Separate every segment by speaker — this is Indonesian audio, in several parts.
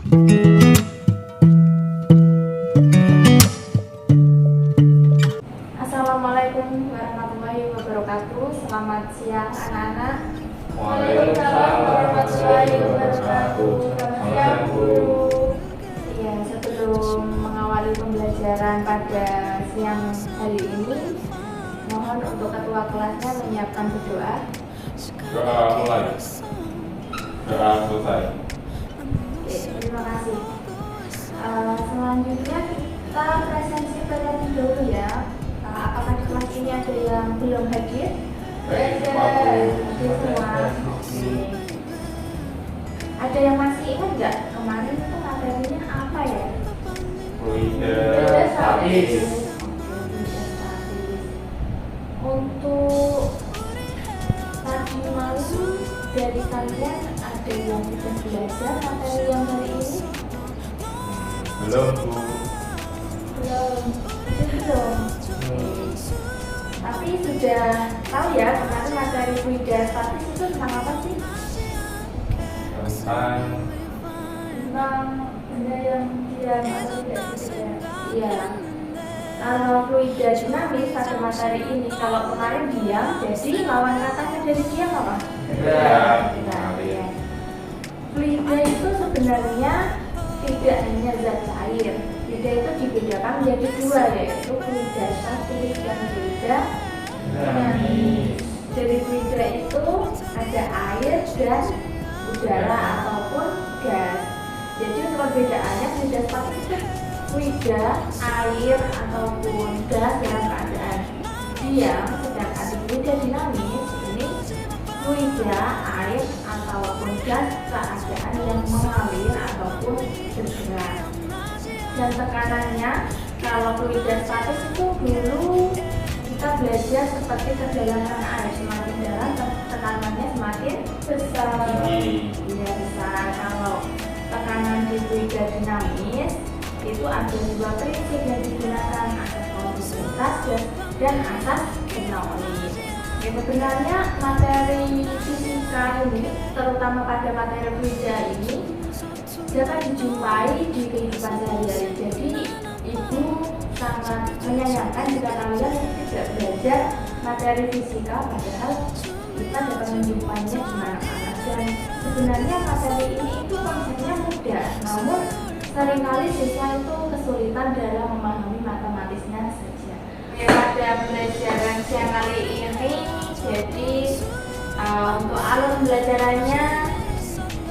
Speaker 1: Assalamualaikum warahmatullahi wabarakatuh. Selamat siang anak-anak.
Speaker 2: Waalaikumsalam warahmatullahi wabarakatuh.
Speaker 1: Selamat siang guru. Ya, sebelum mengawali pembelajaran pada siang hari ini, mohon untuk ketua kelasnya menyiapkan berdoa.
Speaker 2: Doa mulai. Doa selesai.
Speaker 1: Oke, terima kasih. Selanjutnya kita presensi terlebih dahulu ya. Apakah di kelas ini ada yang belum hadir?
Speaker 2: Baik,
Speaker 1: Hadir semua. Ada yang masih ingat nggak kemarin itu materinya apa ya?
Speaker 2: Fluida statis.
Speaker 1: Untuk tadi malam dari kalian ada yang sudah belajar materi yang hari ini?
Speaker 2: Belum, Bu.
Speaker 1: Belum. Tapi sudah tahu ya kemarin materi fluida statis itu tentang apa sih? Tentang benda yang diam atau tidak bergerak. Iya. Kalau fluida dinamis pada materi ini, kalau kemarin diam, jadi lawan katanya dari diam apa?
Speaker 2: Gerak.
Speaker 1: Ya. Fluida itu sebenarnya tidak hanya zat cair. Fluida itu dibedakan menjadi dua, yaitu fluida statis dan fluida dinamis. Dari fluida itu ada air dan udara ataupun gas. Jadi untuk perbedaannya fluida statis itu fluida air ataupun gas dalam keadaan diam, sedangkan di fluida dinamis ini fluida air ataupun gas keadaan yang mengalir ataupun bergerak. Dan tekanannya, kalau fluida statis itu dulu kita belajar seperti kedalaman air, semakin dalam tekanannya semakin besar. Ya, besar. Kalau tekanan di fluida dinamis itu ada dua prinsip yang digunakan, asas kondusivitas dan asas Bernoulli. Ya, sebenarnya materi fisika ini, terutama pada materi fluida ini, dapat dijumpai di kehidupan sehari-hari. Jadi ibu sangat menyayangkan jika kalian tidak belajar materi fisika, padahal kita dapat menjumpainya di mana-mana. Dan sebenarnya materi ini itu konsepnya mudah, namun seringkali siswa itu kesulitan dalam memahami matematisnya saja. Pada pembelajaran siang kali ini, jadi untuk alur pembelajarannya,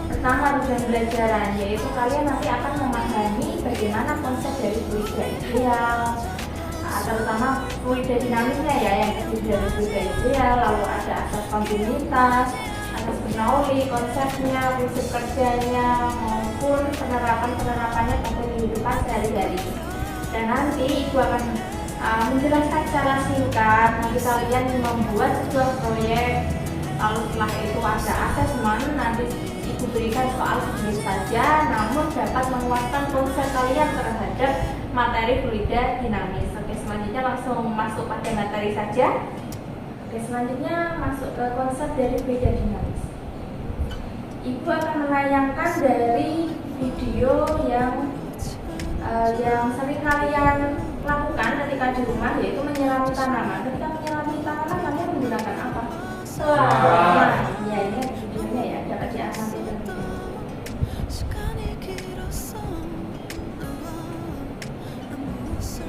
Speaker 1: pertama rangkaian pembelajaran, yaitu kalian nanti akan memahami bagaimana konsep dari fluida ideal, terutama fluida dinamisnya ya, yang terdiri dari fluida ideal, lalu ada asas kontinuitas, asas Bernoulli, konsepnya, prinsip kerjanya, maupun penerapannya pada kehidupan sehari-hari. Dan nanti ibu akan menjelaskan secara singkat. Nanti kalian membuat sebuah proyek, lalu setelah itu ada asesmen, nanti ibu berikan soal sedikit saja, namun dapat menguatkan konsep kalian terhadap materi fluida dinamis. Oke, selanjutnya langsung masuk pada materi saja. Oke, selanjutnya masuk ke konsep dari fluida dinamis. Ibu akan menayangkan dari video yang sering kalian lakukan ketika di rumah, yaitu menyirami tanaman. Ketika menyirami tanaman, kalian menggunakan apa? Nah, ya ini ada videonya ya, dapat diamati dan video.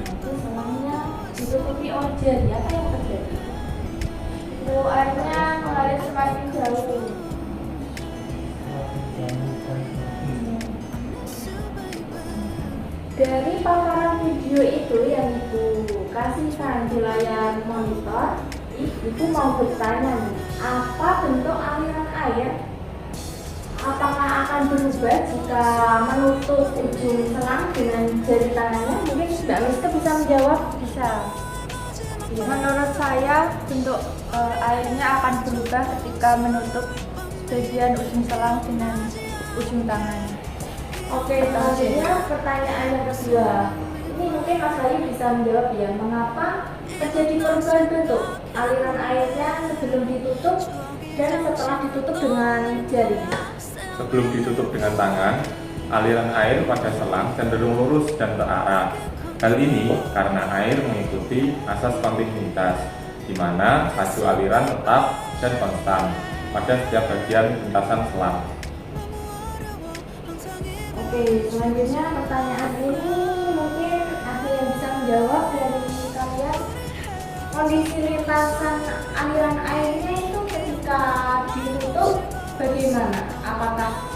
Speaker 1: Itu selangnya ditutupi oleh jari, apa yang terjadi? Airnya mengalir semakin jauh. Dari paparan video itu yang ibu kasihkan di layar monitor, ibu mau bertanya nih, apa bentuk aliran air? Apakah akan berubah jika menutup ujung selang dengan jari tangannya? Mungkin Mbak Miska bisa menjawab. Bisa.
Speaker 3: Menurut saya bentuk airnya akan berubah ketika menutup bagian ujung selang dengan ujung tangan.
Speaker 1: Oke, selanjutnya pertanyaan yang kedua. Ini mungkin Mas Bayu bisa menjawab ya, mengapa terjadi perubahan bentuk aliran airnya sebelum ditutup dan setelah ditutup dengan jari?
Speaker 2: Sebelum ditutup dengan tangan, aliran air pada selang cenderung lurus dan terarah. Hal ini karena air mengikuti asas kontinuitas, di mana laju aliran tetap dan konstan pada setiap bagian lintasan selang.
Speaker 1: Oke, selanjutnya pertanyaan ini mungkin ada yang bisa menjawab dari kalian. Kondisi lintasan aliran airnya itu ketika ditutup bagaimana? Apakah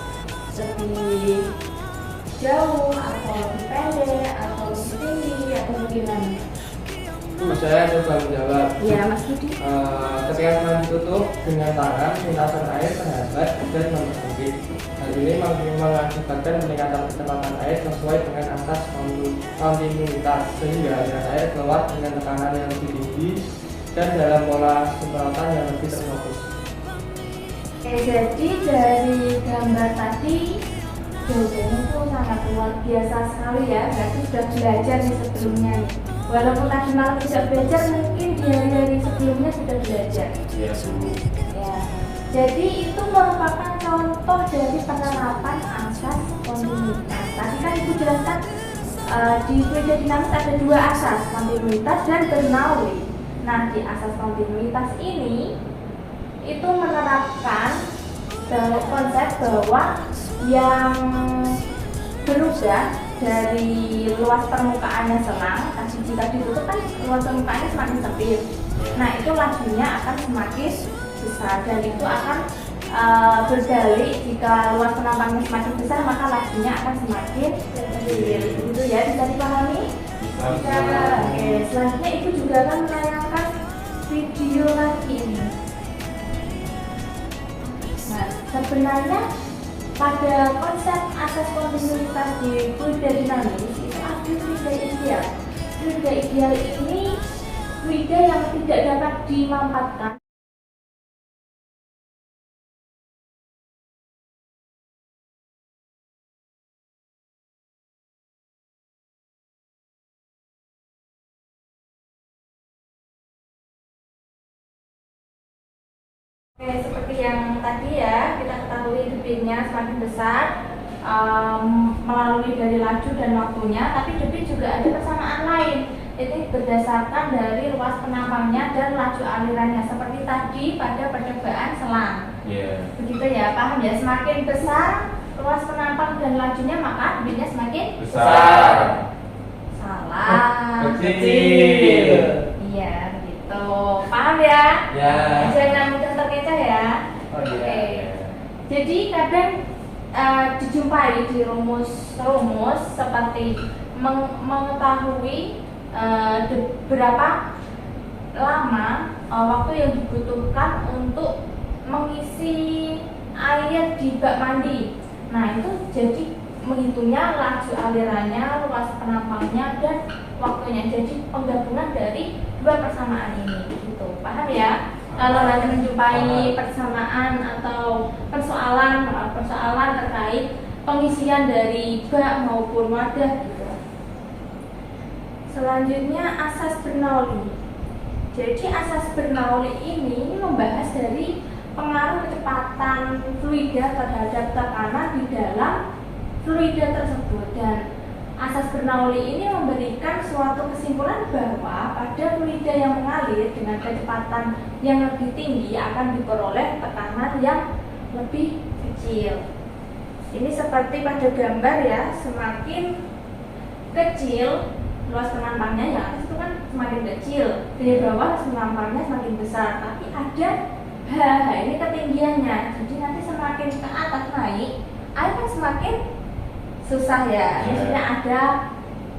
Speaker 1: lebih jauh atau lebih pendek atau lebih tinggi atau bagaimana?
Speaker 4: Saya coba menjawab.
Speaker 1: Iya, Mas Budi.
Speaker 4: Ketika selang ditutup dengan tangan, lintasan air terhambat dan mempersempit. Hal ini mengakibatkan peningkatan kecepatan air sesuai dengan asas kontinuitas, sehingga aliran air keluar dengan tekanan yang lebih tinggi dan dalam pola semprotan yang lebih terfokus.
Speaker 1: Oke, jadi dari gambar tadi jawabannya itu sangat luar biasa sekali ya. Berarti sudah belajar nih sebelumnya nih. Walaupun tadi malam tidak belajar, mungkin di hari-hari sebelumnya sudah belajar.
Speaker 2: Iya, Bu.
Speaker 1: Ya. Jadi itu merupakan contoh dari penerapan asas kontinuitas. Tadi kan Ibu jelaskan di fluida dinamis ada dua asas, kontinuitas dan Bernoulli. Nah, di asas kontinuitas ini itu menerapkan konsep bahwa yang berubah dari luas permukaannya selang, tadi jika ditutup kan luas permukaannya semakin sempit. Nah, itu lajunya akan semakin besar dan itu akan berbalik. Jika luas penampangnya semakin besar maka lajunya akan semakin kecil. Begitu ya, bisa dipahami? Bisa. Oke, selanjutnya Ibu juga akan menayangkan video lagi ini. Nah, sebenarnya pada konsep asas kontinuitas di fluida dinamis itu ada fluida ideal. Fluida ideal ini fluida yang tidak dapat dimampatkan. Oke, seperti yang tadi ya, kita ketahui debitnya semakin besar melalui dari laju dan waktunya, tapi debit juga ada persamaan lain. Ini berdasarkan dari luas penampangnya dan laju alirannya, seperti tadi pada percobaan selang.
Speaker 2: Iya.
Speaker 1: Begitu ya, paham ya? Semakin besar luas penampang dan lajunya, maka debitnya semakin
Speaker 2: Besar.
Speaker 1: Salah.
Speaker 4: Kecil.
Speaker 1: Iya, gitu. Paham ya?
Speaker 4: Ya.
Speaker 1: Jangan mudah terkecoh ya.
Speaker 4: Oh iya.
Speaker 1: Oke. Jadi kadang dijumpai di rumus-rumus seperti mengetahui berapa lama waktu yang dibutuhkan untuk mengisi air di bak mandi. Nah, itu jadi menghitungnya laju alirannya, luas penampangnya, dan waktunya. Jadi penggabungan dari dua persamaan ini, gitu. Paham ya? Kalau nanti menjumpai persamaan atau persoalan terkait pengisian dari bak maupun wadah, gitu. Selanjutnya asas Bernoulli. Jadi asas Bernoulli ini membahas dari pengaruh kecepatan fluida terhadap tekanan di dalam fluida tersebut, dan asas Bernoulli ini memberikan suatu kesimpulan bahwa pada fluida yang mengalir dengan kecepatan yang lebih tinggi akan diperoleh tekanan yang lebih kecil. Ini seperti pada gambar ya, semakin kecil luas penampangnya, ya atas itu kan semakin kecil, di bawah penampangnya semakin besar, tapi ada H ini ketinggiannya. Jadi nanti semakin ke atas naik, air kan semakin susah ya. Maksudnya ada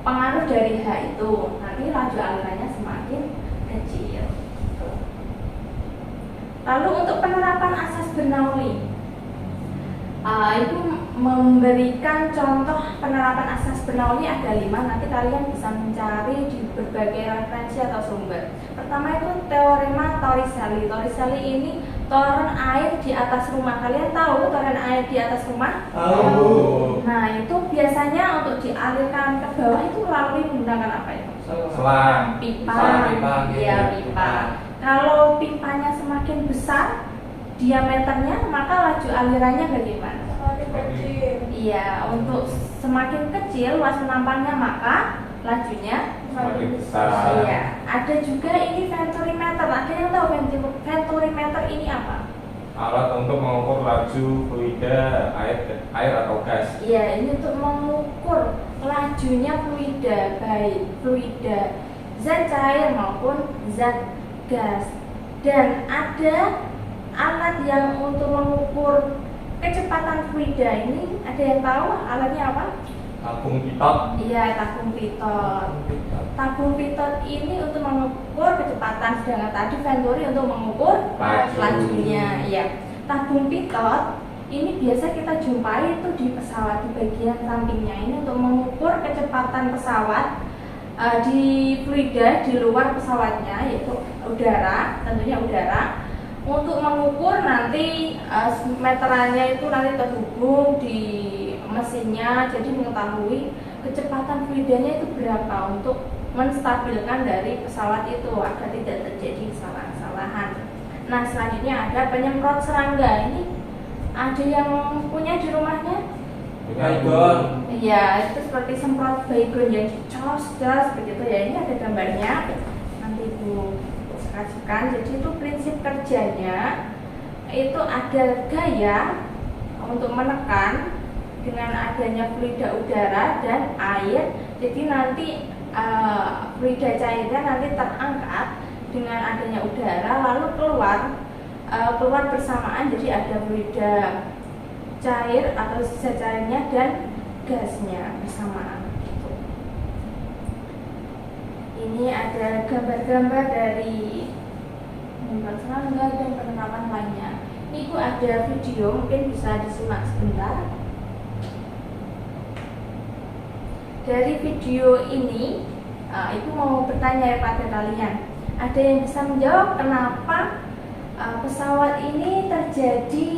Speaker 1: pengaruh dari H itu, nanti laju alirannya semakin kecil. Lalu untuk penerapan asas Bernoulli, itu memberikan contoh penerapan asas Bernoulli ada 5. Nanti kalian bisa mencari di berbagai referensi atau sumber. Pertama itu teorema Torricelli. Torricelli ini toren air di atas rumah. Kalian tahu toren air di atas rumah?
Speaker 4: Tahu.
Speaker 1: Nah, itu biasanya untuk dialirkan ke bawah itu melalui menggunakan apa ya?
Speaker 2: Selang.
Speaker 1: Pipa.
Speaker 4: Pipa,
Speaker 1: Iya, pipa. Kalau pipanya semakin besar, diameternya, maka laju alirannya bagaimana?
Speaker 3: Semakin kecil.
Speaker 1: Iya, untuk semakin kecil luas penampangnya maka lajunya
Speaker 2: Semakin besar.
Speaker 1: iya. Ada juga ini venturimeter. Ada yang tahu venturimeter ini apa?
Speaker 2: Alat untuk mengukur laju fluida, air atau gas.
Speaker 1: Iya, ini untuk mengukur lajunya fluida, baik fluida zat cair maupun zat gas. Dan ada alat yang untuk mengukur kecepatan fluida ini, ada yang tahu alatnya apa?
Speaker 2: Tabung pitot.
Speaker 1: Iya, tabung pitot. Tabung pitot ini untuk mengukur kecepatan, sedangkan tadi venturi untuk mengukur
Speaker 2: Laju.
Speaker 1: lajunya. Iya. Tabung pitot ini biasa kita jumpai itu di pesawat di bagian sampingnya. Ini untuk mengukur kecepatan pesawat di fluida di luar pesawatnya, yaitu udara, tentunya udara. Untuk mengukur nanti meterannya itu nanti terhubung di mesinnya, jadi mengetahui kecepatan fluidanya itu berapa untuk menstabilkan dari pesawat itu agar tidak terjadi kesalahan-kesalahan. Nah, selanjutnya ada penyemprot serangga. Ini ada yang punya di rumahnya?
Speaker 2: Baygon.
Speaker 1: Iya, itu seperti semprot baygon yang dicos begitu ya. Ini ada gambarnya. Nanti Ibu kasihkan. Jadi itu prinsip kerjanya itu ada gaya untuk menekan dengan adanya fluida udara dan air. Jadi nanti fluida cairnya nanti terangkat dengan adanya udara lalu keluar bersamaan, jadi ada fluida cair atau sisa cairnya dan gasnya bersamaan. Ini ada gambar-gambar dari penyemprot serangga dan penerapan lainnya. Ini Bu ada video, mungkin bisa disimak sebentar. Dari video ini, Ibu mau bertanya pada kalian, ada yang bisa menjawab kenapa pesawat ini terjadi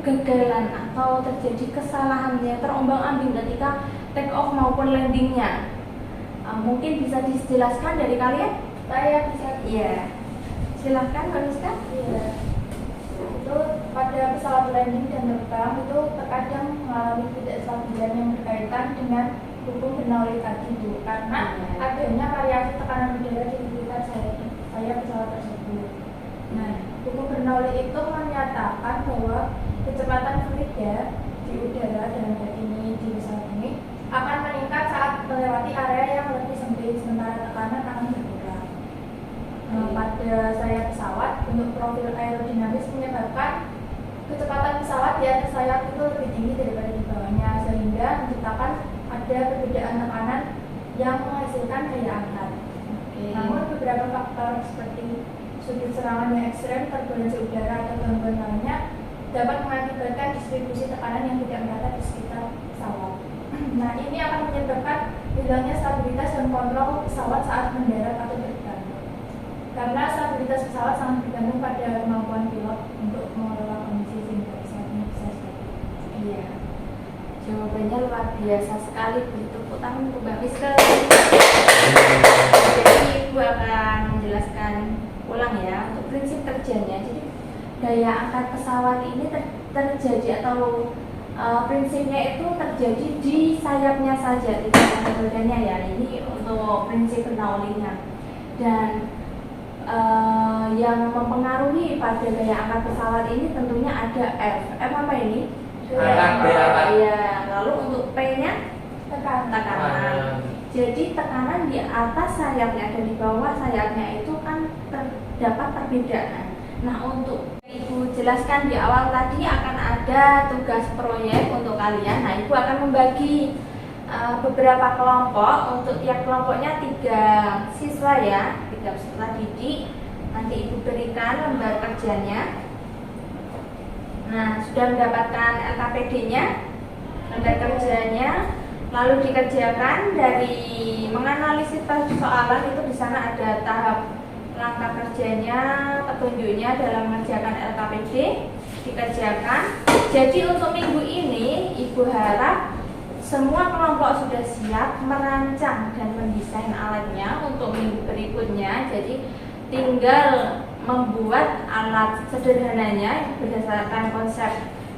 Speaker 1: kegagalan atau terjadi kesalahannya, terombang-ambing ketika take off maupun landingnya? Mungkin bisa dijelaskan dari kalian?
Speaker 3: Saya bisa.
Speaker 1: Iya. Silahkan, Mbak Rizka.
Speaker 3: Iya. Itu pada pesawat landing dan terbang itu terkadang mengalami ketidakstabilan yang berkaitan dengan hukum Bernoulli tadi Bu, karena adanya variasi tekanan udara di sekitar sayap pesawat tersebut. Nah, hukum Bernoulli itu menyatakan bahwa kecepatan fluida di udara dalam hal ini di pesawat ini akan meningkat saat melewati area yang lebih sempit, sementara tekanan akan berkurang. Pada sayap pesawat, bentuk profil aerodinamis menyebabkan kecepatan pesawat di atas sayap itu lebih tinggi daripada di bawahnya, sehingga menciptakan ada perbedaan tekanan yang menghasilkan daya angkat. Namun beberapa faktor seperti sudut serangan yang ekstrem, turbulensi udara atau gangguan lainnya dapat mengakibatkan distribusi tekanan yang tidak merata di sekitar pesawat. Nah, ini akan menyebabkan hilangnya stabilitas dan kontrol pesawat saat mendarat atau terbang. Karena stabilitas pesawat sangat bergantung pada kemampuan pilot untuk mengelola kondisi sehingga pesawat ini bisa stabil.
Speaker 1: Iya. Jawabannya luar biasa sekali. Beri tepuk tangan untuk Mbak Rizka. Jadi Ibu akan menjelaskan ulang ya untuk prinsip kerjanya. Jadi daya angkat pesawat ini terjadi atau prinsipnya itu terjadi di sayapnya saja, tidak pada badannya ya. Ini untuk prinsip Bernoulli-nya. Dan yang mempengaruhi pada daya angkat pesawat ini tentunya ada F. F apa ini? Iya. Lalu untuk P-nya tekanan. Jadi tekanan di atas sayapnya dan di bawah sayapnya itu kan terdapat perbedaan. Nah, untuk Ibu jelaskan di awal tadi akan ada tugas proyek untuk kalian. Nah, Ibu akan membagi beberapa kelompok. Untuk tiap kelompoknya 3 siswa ya, 3 peserta didik. Nanti Ibu berikan lembar kerjanya. Nah, sudah mendapatkan LKPD-nya, lembar kerjanya, lalu dikerjakan dari menganalisis persoalan itu. Di sana ada tahap langkah kerjanya, petunjuknya dalam mengerjakan LKPD dikerjakan. Jadi untuk minggu ini Ibu harap semua kelompok sudah siap merancang dan mendesain alatnya untuk minggu berikutnya. Jadi tinggal membuat alat sederhananya berdasarkan konsep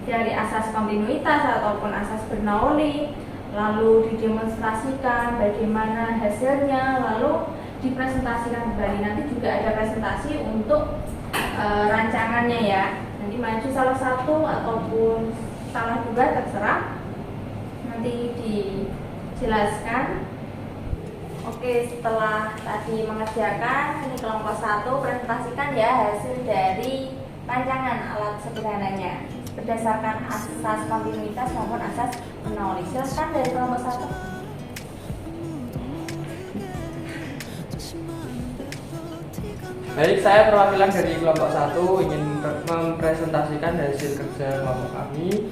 Speaker 1: dari asas kontinuitas ataupun asas Bernoulli, lalu didemonstrasikan bagaimana hasilnya, lalu dipresentasikan kembali. Nanti juga ada presentasi untuk rancangannya ya. Nanti maju salah satu ataupun salah dua terserah, nanti dijelaskan. Oke, setelah tadi mengerjakan, ini kelompok 1 presentasikan ya hasil dari rancangan alat sederhananya berdasarkan asas kontinuitas maupun asas Bernoulli. Silahkan dari kelompok 1.
Speaker 4: Baik, saya perwakilan dari kelompok 1 ingin mempresentasikan hasil kerja kelompok kami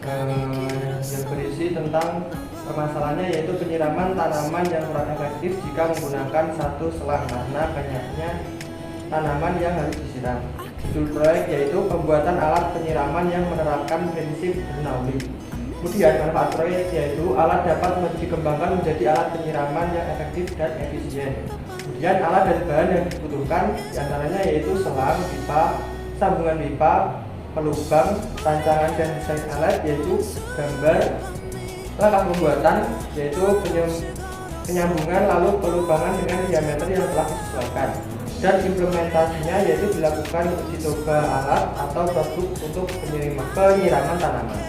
Speaker 4: yang berisi tentang permasalahannya, yaitu penyiraman tanaman yang kurang efektif jika menggunakan satu selang karena banyaknya tanaman yang harus disiram. Judul proyek yaitu pembuatan alat penyiraman yang menerapkan prinsip Bernoulli. Kemudian manfaat proyek yaitu alat dapat dikembangkan menjadi alat penyiraman yang efektif dan efisien. Kemudian alat dan bahan yang dibutuhkan diantaranya yaitu selang, pipa, sambungan pipa, pelubang, rancangan dan desain alat yaitu gambar, langkah pembuatan yaitu penyambungan, lalu pelubangan dengan diameter yang telah disesuaikan, dan implementasinya yaitu dilakukan uji coba alat atau produk untuk penyiraman tanaman.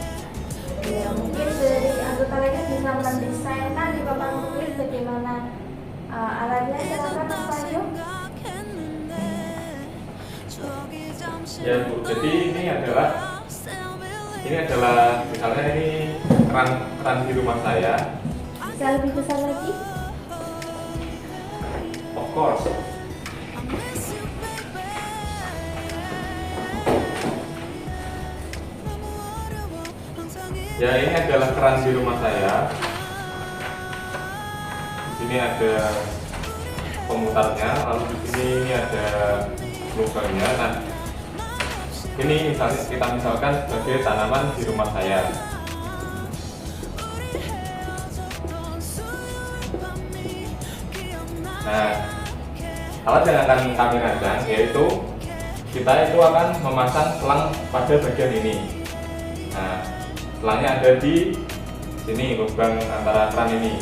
Speaker 1: Ya, mungkin dari anggota lainnya bisa mendesainkan di papan tulis bagaimana alatnya. Silakan Mas Panju.
Speaker 2: Ya Bu, jadi ini adalah misalnya ini keran di rumah saya.
Speaker 1: Bisa lebih besar lagi?
Speaker 2: Of course. Ya, ini adalah keran di rumah saya. Di sini ada pemutarnya, lalu di sini ini ada lubangnya. Nah, ini kita misalkan sebagai tanaman di rumah saya. Nah, alat yang akan kami rancang yaitu kita itu akan memasang selang pada bagian ini. Nah, selangnya ada di sini, lubang antara keran ini.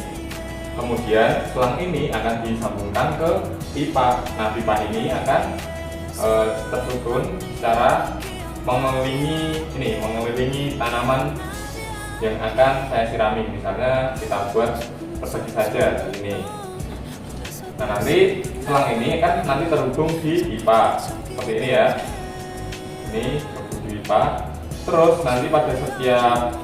Speaker 2: Kemudian selang ini akan disambungkan ke pipa. Nah, pipa ini akan tersusun secara mengelilingi tanaman yang akan saya sirami. Misalnya kita buat persegi saja ini. Nah, nanti selang ini kan nanti terhubung di pipa seperti ini ya. Ini terhubung di pipa. Terus nanti pada setiap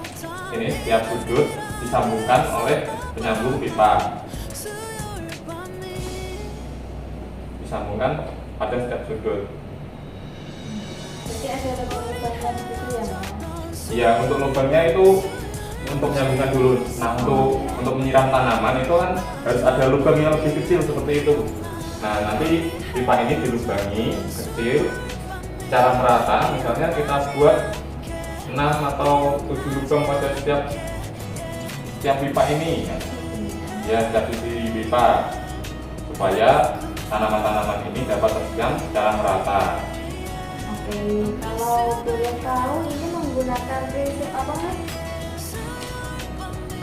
Speaker 2: sudut disambungkan oleh penyambung pipa. Disambungkan pada setiap sudut.
Speaker 1: Jadi ada lubang-lubang gitu ya, Mas?
Speaker 2: Iya, untuk lubangnya itu untuk menyambungkan dulu. Nah, untuk menyiram tanaman itu kan harus ada lubang yang lebih kecil seperti itu. Nah, nanti pipa ini dilubangi kecil secara merata. Misalnya kita buat 6 atau 7 lubang pada setiap pipa ini ya, setiap sisi pipa, supaya tanaman-tanaman ini dapat tersiram secara merata.
Speaker 1: Oke, kalau boleh tahu ini menggunakan prinsip apa, Mas?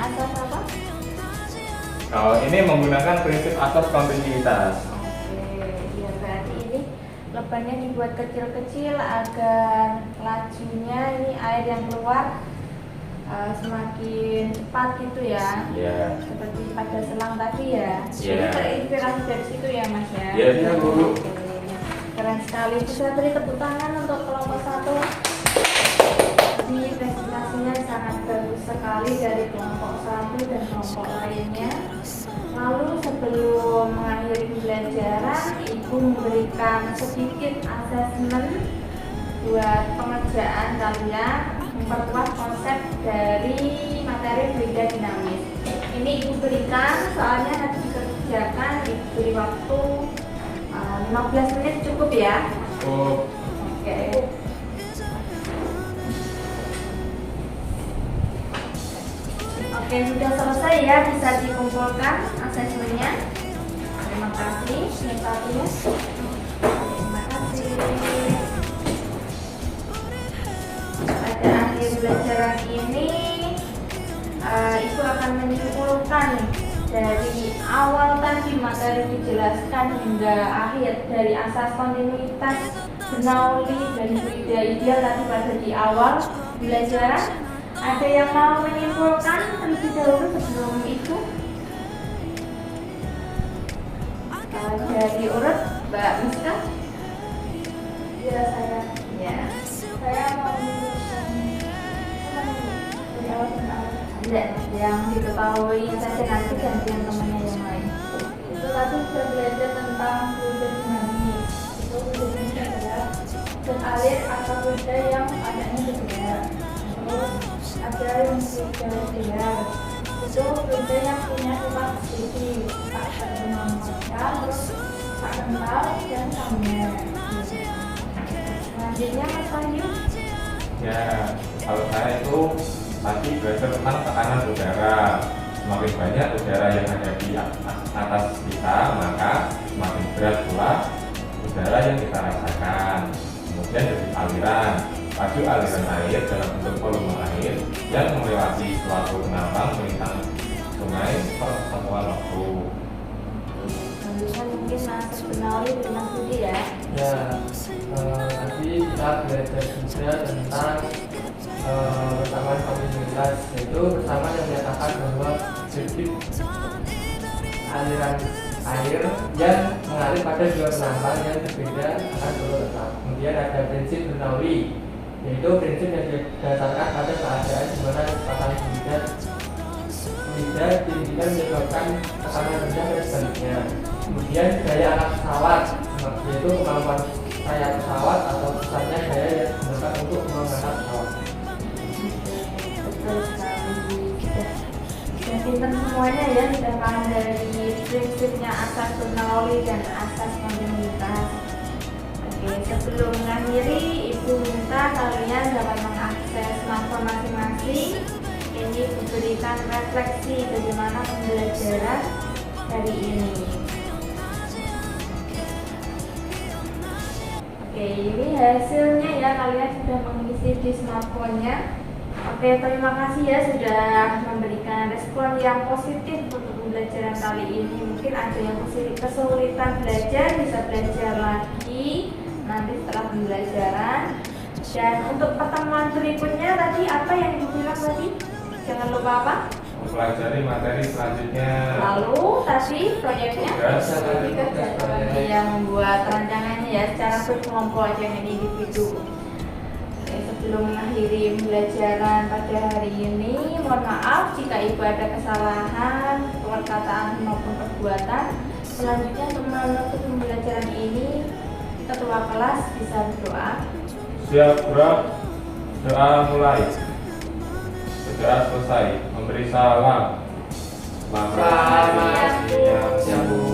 Speaker 1: Asas apa?
Speaker 2: Kalau ini menggunakan prinsip asas kontinuitas.
Speaker 1: Oke, ya berarti ini lebannya dibuat kecil-kecil agar lajunya ini air yang keluar semakin cepat gitu ya.
Speaker 2: Iya.
Speaker 1: Seperti pada selang tadi ya.
Speaker 2: Iya.
Speaker 1: Ini terinspirasi dari situ ya, Mas ya.
Speaker 2: Iya, Bu.
Speaker 1: Oke. Keren sekali. Bisa beri tepuk tangan untuk kelompok 1. Di presentasinya sangat bagus sekali dari kelompok 1 dan kelompok lainnya. Lalu sebelum mengakhiri pembelajaran, Ibu memberikan sedikit asesmen buat pengerjaan kalian, memperkuat konsep dari materi fluida dinamis. Ini Ibu berikan, soalnya nanti dikerjakan, Ibu beri waktu 15 menit cukup ya.
Speaker 2: Oh.
Speaker 1: Oke. Oke, sudah selesai ya, bisa dikumpulkan asesmennya. Terima kasih. Terima kasih. pada akhir pelajaran ini Ibu akan menyimpulkan dari awal tadi materi dijelaskan hingga akhir dari asas kontinuitas Bernoulli dan Fluida ideal tadi pada di awal pelajaran. Ada yang mau menyimpulkan terlebih dahulu sebelum itu? Dari urut Mbak Miska?
Speaker 3: Ya, saya mau menyebutkan dari awal sampai akhir.
Speaker 1: Tidak, yang diketahui saja nanti gantian temannya yang lain.
Speaker 3: Itu tadi sudah belajar tentang fluida dinamis. Itu fluida dinamis adalah dan alir atau fluida yang adanya bergerak. Terus ada yang fluida liar. Itu fluida yang punya sifat sticky, tak terbenamkan, terus tak kental dan samnya.
Speaker 1: Selanjutnya Mas Wahyu.
Speaker 2: Ya, kalau saya itu tadi belajar tentang tekanan udara. Semakin banyak udara yang ada di atas kita, maka semakin berat pula udara yang kita rasakan. Kemudian dari aliran, laju aliran air dalam bentuk volume air yang melewati suatu penambang melintang sungai per satuan waktu.
Speaker 1: Selanjutnya mungkin Mas Bernoulli dengan Budi ya.
Speaker 4: Ya, tadi kita belajar juga tentang persamaan kontinuitas, yaitu persamaan yang menyatakan bahwa prinsip aliran air yang mengalir pada dua penambang yang berbeda akan selalu tetap. Kemudian ada prinsip Bernoulli, yaitu prinsip yang didasarkan pada keadaan di mana kecepatan fluida ditinggikan menyebabkan tekanan rendah dan sebaliknya. Kemudian daya anak pesawat, yaitu kemampuan sayap pesawat atau besarnya daya yang digunakan untuk mengangkat pesawat.
Speaker 1: Betul sekali. Sudah pinter semuanya ya, sudah paham dari prinsipnya asas Bernoulli dan asas kontinuitas. Oke, sebelum mengakhiri, Ibu minta kalian dapat mengakses smartphone masing-masing. Ini memberikan refleksi bagaimana pembelajaran hari ini. Oke, ini hasilnya ya, kalian sudah mengisi di smartphone-nya. Oke, terima kasih ya sudah memberikan respon yang positif untuk pembelajaran kali ini. Mungkin ada yang kesulitan belajar, bisa belajar lagi nanti setelah pembelajaran. Dan untuk pertemuan berikutnya tadi apa yang Ibu bilang tadi? Jangan lupa apa?
Speaker 2: Mempelajari materi selanjutnya.
Speaker 1: Lalu tadi proyeknya yang membuat rancangannya ya secara berkelompok jangan individu. Oke, sebelum mengakhiri pembelajaran pada hari ini, mohon maaf jika Ibu ada kesalahan perkataan maupun perbuatan. Selanjutnya untuk menutup pembelajaran ini, ketua kelas bisa berdoa.
Speaker 2: Siap, bro. Doa mulai. Doa selesai. Memberi salam. Selamat
Speaker 1: siang.
Speaker 2: siang.